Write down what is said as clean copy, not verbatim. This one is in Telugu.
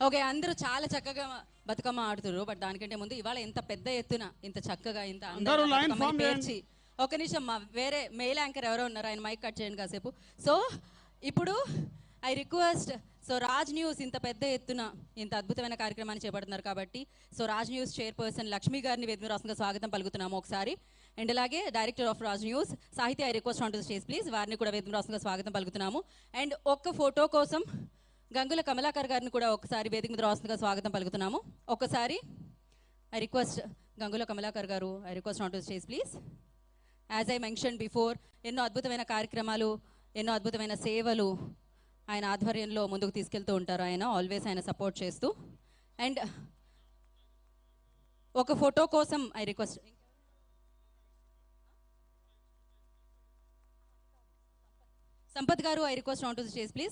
ఓకే, అందరూ చాలా చక్కగా బతుకమ్మ ఆడుతున్నారు. బట్ దానికంటే ముందు ఇవాళ ఎంత పెద్ద ఎత్తున ఇంత చక్కగా ఇంత అందరూ పేర్చి ఒక నిమిషం మా వేరే మెయిల్ యాంకర్ ఎవరో ఉన్నారు, ఆయన మైక్ కట్ చేయండి కాసేపు. సో ఇప్పుడు I request, so Raj news ఇంత పెద్ద ఎత్తున ఇంత అద్భుతమైన కార్యక్రమాన్ని చేపడుతున్నారు కాబట్టి so Raj news chairperson Lakshmi గారిని వేదిక రాష్ట్రంగా స్వాగతం పలుకుతున్నాము ఒకసారి. అండ్ అలాగే డైరెక్టర్ ఆఫ్ రాజ్ న్యూస్ సాహిత్య, I request on to stage please, వారిని కూడా వేదిక రాష్ట్రంగా స్వాగతం పలుకుతున్నాము. అండ్ ఒక్క ఫోటో కోసం గంగుల కమలాకర్ గారిని కూడా ఒకసారి వేదిక మీద రాష్ట్రంగా స్వాగతం పలుకుతున్నాము. ఒక్కసారి ఐ రిక్వెస్ట్ గంగుల కమలాకర్ గారు, I request on to stage please. As I mention before, ఎన్నో అద్భుతమైన కార్యక్రమాలు, ఎన్నో అద్భుతమైన సేవలు ఆయన ఆధ్వర్యంలో ముందుకు తీసుకెళ్తూ ఉంటారు. ఆయన ఆల్వేస్ ఆయన సపోర్ట్ చేస్తూ. అండ్ ఒక ఫోటో కోసం ఐ రిక్వెస్ట్ సంపత్ గారు, I request on to the stage please.